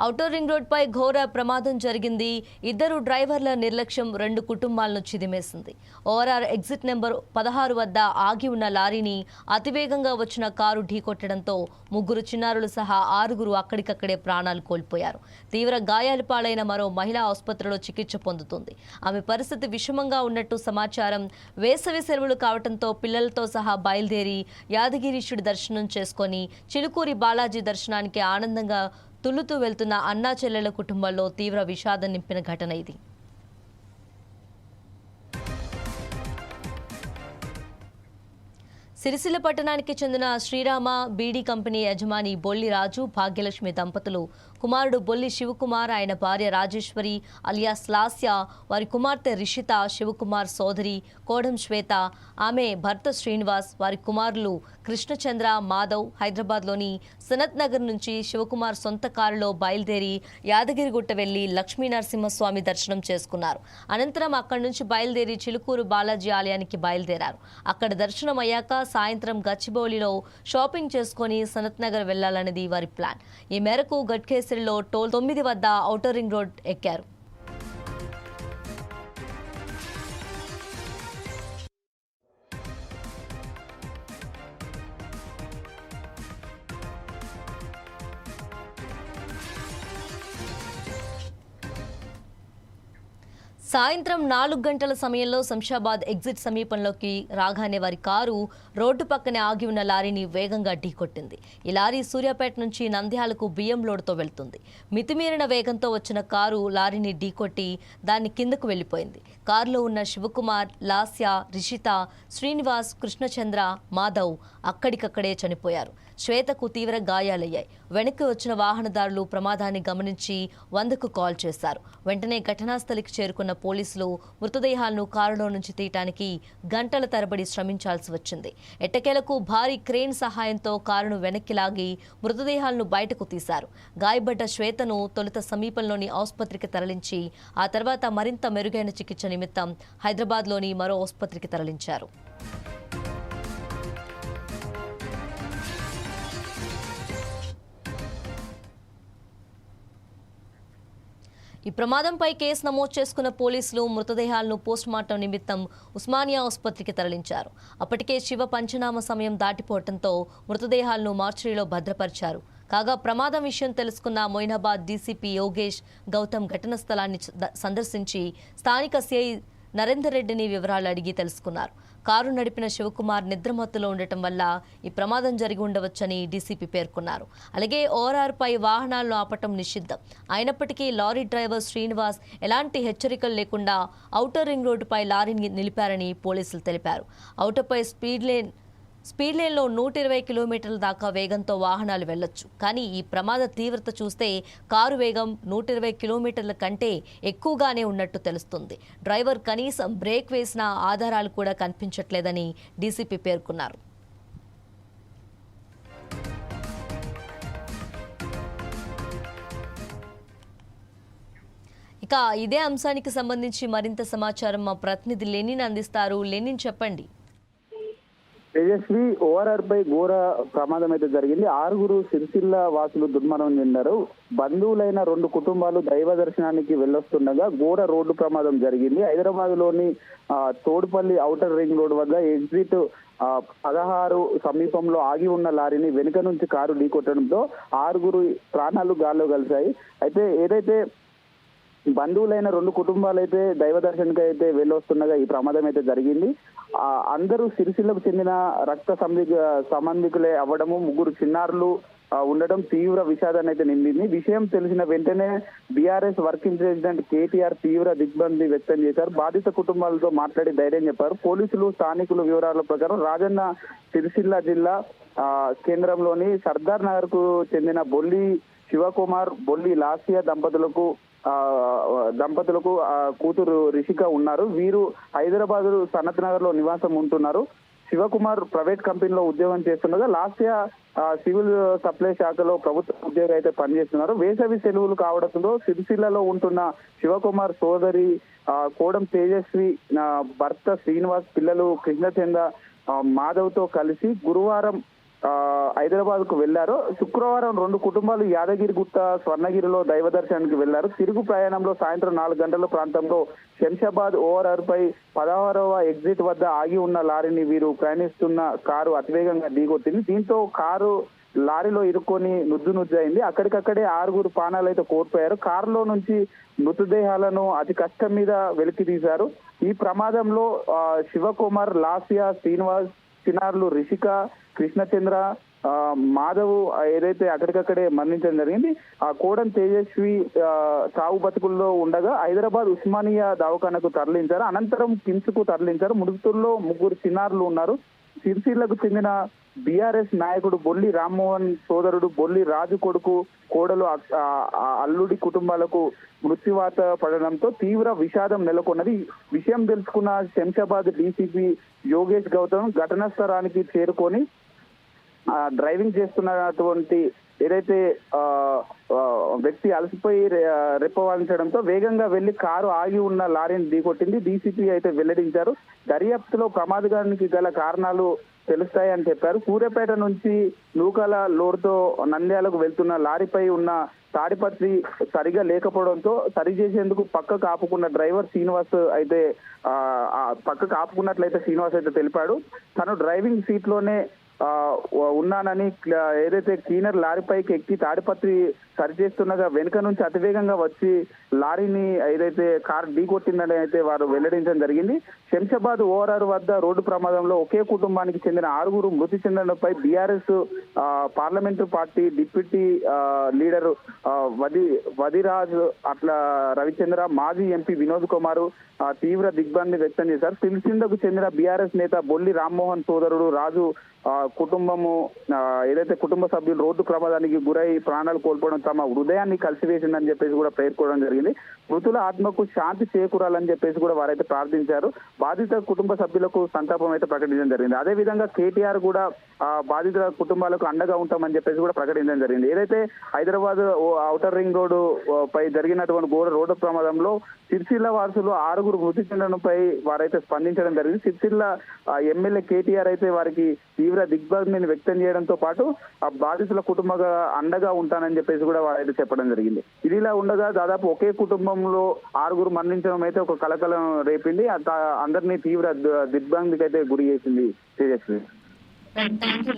Outer ring road పై ఘోర ప్రమాదం జరిగింది. ఇద్దరు డ్రైవర్ల నిర్లక్ష్యం రెండు కుటుంబాలను చిదిమేసింది. ఓఆర్ఆర్ ఎగ్జిట్ నెంబర్ 16 వద్ద ఆగి ఉన్న లారీని అతివేగంగా వచ్చిన కారు ఢీకొట్టడంతో ముగ్గురు చిన్నారులు సహా 6గురు అక్కడికక్కడే ప్రాణాలు కోల్పోయారు. తీవ్ర గాయాలు పాలైన మరో మహిళ ఆసుపత్రిలో చికిత్స పొందుతుంది. ఆమె పరిస్థితి విషమంగా ఉన్నట్టు సమాచారం. వేసవి సెలవులు కావడంతో పిల్లలతో సహా బయలుదేరి యాదగిరీశుడి దర్శనం చేసుకుని చిలుకూరి బాలాజీ దర్శనానికి ఆనందంగా తుల్లుతూ వెళ్తున్న అన్నా చెల్లెల కుటుంబాల్లో తీవ్ర విషాదం నింపిన ఘటన ఇది. సిరిసిల్ల పట్టణానికి చెందిన శ్రీరామ బీడీ కంపెనీ యజమాని బొల్లి రాజు భాగ్యలక్ష్మి దంపతులు కుమారుడు బొల్లి శివకుమార్, ఆయన భార్య రాజేశ్వరి అలియాస్ లాస్య, వారి కుమార్తె రిషిత, శివకుమార్ సోదరి కోడం శ్వేత, ఆమె భర్త శ్రీనివాస్, వారి కుమారులు కృష్ణచంద్ర, మాధవ్ హైదరాబాద్లోని సనత్ నగర్ నుంచి శివకుమార్ సొంత కారులో బయలుదేరి యాదగిరిగుట్ట వెళ్లి లక్ష్మీ నరసింహస్వామి దర్శనం చేసుకున్నారు. అనంతరం అక్కడి నుంచి బయలుదేరి చిలుకూరు బాలాజీ ఆలయానికి బయలుదేరారు. అక్కడ దర్శనం అయ్యాక సాయంత్రం గచ్చిబౌలిలో షాపింగ్ చేసుకుని సనత్ నగర్ వెళ్లాలన్నది వారి ప్లాన్. ఈ మేరకు గట్కేసరిలో టోల్ 9 వద్ద ఔటర్ రింగ్ రోడ్ ఎక్కారు. సాయంత్రం 4 గంటల సమయంలో శంషాబాద్ ఎగ్జిట్ సమీపంలోకి రాగానే వారి కారు రోడ్డు పక్కనే ఆగి ఉన్న లారీని వేగంగా ఢీకొట్టింది. ఈ లారీ సూర్యాపేట నుంచి నంద్యాలకు బియ్యం లోడుతో వెళ్తుంది. మితిమీరిన వేగంతో వచ్చిన కారు లారీని ఢీకొట్టి దాన్ని కిందకు వెళ్లిపోయింది. కారులో ఉన్న శివకుమార్, లాస్య, రిషిత, శ్రీనివాస్, కృష్ణచంద్ర, మాధవ్ అక్కడికక్కడే చనిపోయారు. శ్వేతకు తీవ్ర గాయాలయ్యాయి. వెనక్కి వచ్చిన వాహనదారులు ప్రమాదాన్ని గమనించి 100కు కాల్ చేశారు. వెంటనే ఘటనాస్థలికి చేరుకున్న పోలీసులు మృతదేహాలను కారులో నుంచి తీయటానికి గంటల తరబడి శ్రమించాల్సి వచ్చింది. ఎట్టకేలకు భారీ క్రేన్ సహాయంతో కారును వెనక్కి లాగి మృతదేహాలను బయటకు తీశారు. గాయపడ్డ శ్వేతను తొలుత సమీపంలోని ఆసుపత్రికి తరలించి ఆ తర్వాత మరింత మెరుగైన చికిత్స నిమిత్తం హైదరాబాద్లోని మరో ఆసుపత్రికి తరలించారు. ఈ ప్రమాదంపై కేసు నమోదు చేసుకున్న పోలీసులు మృతదేహాలను పోస్టుమార్టం నిమిత్తం ఉస్మానియా ఆసుపత్రికి తరలించారు. అప్పటికే శివ పంచనామ సమయం దాటిపోవడంతో మృతదేహాలను మార్చురీలో భద్రపరిచారు. కాగా ప్రమాదం విషయం తెలుసుకున్న మొయినాబాద్ డీసీపీ యోగేష్ గౌతమ్ ఘటన స్థలాన్ని సందర్శించి స్థానిక సిఐ నరేందర్ రెడ్డిని వివరాలు అడిగి తెలుసుకున్నారు. కారు నడిపిన శివకుమార్ నిద్రమత్తులో ఉండటం వల్ల ఈ ప్రమాదం జరిగి ఉండవచ్చని డీసీపీ పేర్కొన్నారు. అలాగే ఓఆర్ఆర్ పై వాహనాలను ఆపటం నిషిద్ధం. అయినప్పటికీ లారీ డ్రైవర్ శ్రీనివాస్ ఎలాంటి హెచ్చరికలు లేకుండా ఔటర్ రింగ్ రోడ్డుపై లారీని నిలిపారని పోలీసులు తెలిపారు. ఔటర్పై స్పీడ్ లేన్లో 120 కిలోమీటర్ల దాకా వేగంతో వాహనాలు వెళ్లొచ్చు. కానీ ఈ ప్రమాద తీవ్రత చూస్తే కారు వేగం 120 కిలోమీటర్ల కంటే ఎక్కువగానే ఉన్నట్టు తెలుస్తుంది. డ్రైవర్ కనీసం బ్రేక్ వేసిన ఆధారాలు కూడా కనిపించట్లేదని డీసీపీ పేర్కొన్నారు. ఇక ఇదే అంశానికి సంబంధించి మరింత సమాచారం మా ప్రతినిధి లెనిన్ అందిస్తారు. లెనిన్, చెప్పండి. తేజస్వి, ఓఆర్ఆర్ పై ఘోర ప్రమాదం అయితే జరిగింది. 6గురు సిరిసిల్ల వాసులు దుర్మరణం చెందారు. బంధువులైన 2 కుటుంబాలు దైవ దర్శనానికి వెళ్ళొస్తుండగా ఘోర రోడ్డు ప్రమాదం జరిగింది. హైదరాబాద్ లోని తోడుపల్లి ఔటర్ రింగ్ రోడ్ వద్ద ఎగ్జిట్ 16 సమీపంలో ఆగి ఉన్న లారీని వెనుక నుంచి కారు ఢీకొట్టడంతో 6గురు ప్రాణాలు గాల్లో కలిశాయి. అయితే ఏదైతే బంధువులైన 2 కుటుంబాలు అయితే దైవ దర్శనానికి అయితే వెళ్ళొస్తుండగా ఈ ప్రమాదం అయితే జరిగింది. అందరూ సిరిసిల్లకు చెందిన రక్త సంబంధికులే అవ్వడము, 3 చిన్నారులు ఉండడం తీవ్ర విషాదాన్ని అయితే నిండింది. విషయం తెలిసిన వెంటనే బీఆర్ఎస్ వర్కింగ్ ప్రెసిడెంట్ కేటీఆర్ తీవ్ర దిగ్భ్రాంతి వ్యక్తం చేశారు. బాధిత కుటుంబాలతో మాట్లాడి ధైర్యం చెప్పారు. పోలీసులు స్థానికుల వివరాల ప్రకారం రాజన్న సిరిసిల్ల జిల్లా కేంద్రంలోని సర్దార్ నగర్ కు చెందిన బొల్లి శివకుమార్, బొల్లి లాస్య దంపతులకు కూతురు రిషిక ఉన్నారు. వీరు హైదరాబాద్ సనత్ నగర్ లో నివాసం ఉంటున్నారు. శివకుమార్ ప్రైవేట్ కంపెనీలో ఉద్యోగం చేస్తుండగా లాస్య సివిల్ సప్లై శాఖలో ప్రభుత్వ ఉద్యోగి అయితే పనిచేస్తున్నారు. వేసవి సెలవులు కావడంతో సిరిసిల్లలో ఉంటున్న శివకుమార్ సోదరి కోడం తేజస్వి, భర్త శ్రీనివాస్, పిల్లలు కృష్ణచంద్ర, మాధవ్ తో కలిసి గురువారం హైదరాబాద్ కు వెళ్లారు. శుక్రవారం 2 కుటుంబాలు యాదగిరిగుట్ట స్వర్ణగిరిలో దైవ దర్శనానికి వెళ్లారు. తిరుగు ప్రయాణంలో సాయంత్రం 4 గంటల ప్రాంతంలో శంషాబాద్ ఓఆర్ఆర్ పై 16వ ఎగ్జిట్ వద్ద ఆగి ఉన్న లారీని వీరు ప్రయాణిస్తున్న కారు అతివేగంగా ఢీకొట్టింది. దీంతో కారు లారీలో ఇరుక్కొని నుజ్జు అయింది. అక్కడికక్కడే 6 ప్రాణాలు అయితే కోల్పోయారు. కారులో నుంచి మృతదేహాలను అతి కష్టం మీద వెలికి తీశారు. ఈ ప్రమాదంలో శివకుమార్, లాస్యా, శ్రీనివాస్, చిన్నారులు రిషిక, కృష్ణచంద్ర, మాధవ్ ఏదైతే అక్కడికక్కడే మరణించడం జరిగింది. ఆ కోడం తేజస్వి చావు బతుకుల్లో ఉండగా హైదరాబాద్ ఉస్మానియా దవాఖానకు తరలించారు. అనంతరం కిమ్స్ కు తరలించారు. మృతుల్లో 3 చిన్నారులు ఉన్నారు. సిరిసిల్లకు చెందిన బీఆర్ఎస్ నాయకుడు బొల్లి రామ్మోహన్ సోదరుడు బొల్లి రాజు కొడుకు, కోడలు, అల్లుడి కుటుంబాలకు మృత్యువాత పడడంతో తీవ్ర విషాదం నెలకొన్నది. విషయం తెలుసుకున్న శంషాబాద్ డీసీపీ యోగేష్ గౌతమ్ ఘటనా స్థలానికి చేరుకొని డ్రైవింగ్ చేస్తున్నటువంటి ఏదైతే వ్యక్తి అలసిపోయి రెప్పవాలించడంతో వేగంగా వెళ్లి కారు ఆగి ఉన్న లారీని ఢీకొట్టింది. డీసీపీ అయితే వెల్లడించారు. దర్యాప్తులో ప్రమాదానికి గల కారణాలు తెలుస్తాయని చెప్పారు. సూర్యాపేట నుంచి నూకల లోడుతో నంద్యాలకు వెళ్తున్న లారీపై ఉన్న తాడిపత్రి సరిగా లేకపోవడంతో సరి చేసేందుకు పక్కకు ఆపుకున్న డ్రైవర్ శ్రీనివాస్ అయితే పక్కకు ఆపుకున్నట్లయితే శ్రీనివాస్ అయితే తెలిపాడు. తను డ్రైవింగ్ సీట్ లోనే ఉన్నానని, ఏదైతే క్లీనర్ లారీపైకి ఎక్కి తాడిపత్రి సరిచేస్తుండగా వెనుక నుంచి అతివేగంగా వచ్చి లారీని ఏదైతే కారు ఢీకొట్టిందని అయితే వారు వెల్లడించడం జరిగింది. శంషాబాద్ ఓఆర్ఆర్ వద్ద రోడ్డు ప్రమాదంలో ఒకే కుటుంబానికి చెందిన 6 మృతి చెందడంపై BRS parliament party deputy leader Vadiraj అట్ల రవిచంద్ర, మాజీ ఎంపీ వినోద్ కుమార్ తీవ్ర దిగ్భ్రాంతి వ్యక్తం చేశారు. సిరిసిల్లకు చెందిన బీఆర్ఎస్ నేత బొల్లి రామ్మోహన్ సోదరుడు రాజు కుటుంబము ఏదైతే కుటుంబ సభ్యులు రోడ్డు ప్రమాదానికి గురై ప్రాణాలు కోల్పోవడం తమ హృదయాన్ని కలిసివేసిందని చెప్పేసి కూడా పేర్కొనడం జరిగింది. మృతుల ఆత్మకు శాంతి చేకూరాలని చెప్పేసి కూడా వారైతే ప్రార్థించారు. బాధిత కుటుంబ సభ్యులకు సంతాపం అయితే ప్రకటించడం జరిగింది. అదే విధంగా కేటీఆర్ కూడా బాధితుల కుటుంబాలకు అండగా ఉంటామని చెప్పేసి కూడా ప్రకటించడం జరిగింది. ఏదైతే హైదరాబాద్ ఔటర్ రింగ్ రోడ్డు పై జరిగినటువంటి రోడ్డు ప్రమాదంలో సిరిసిల్ల వాసులు 6 మృతి చెందడంపై వారైతే స్పందించడం జరిగింది. సిరిసిల్ల ఎమ్మెల్యే కేటీఆర్ అయితే వారికి తీవ్ర దిగ్భ్రాంతిని వ్యక్తం చేయడంతో పాటు ఆ బాధితుల కుటుంబంగా అండగా ఉంటానని చెప్పేసి కూడా వారైతే చెప్పడం జరిగింది. ఇదిలా ఉండగా దాదాపు ఒకే కుటుంబంలో 6 మరణించడం అయితే ఒక కలకలం రేపింది. అందరినీ తీవ్ర దిగ్భ్రాంతికి అయితే గురి చేసింది తేజస్వి. Thank you.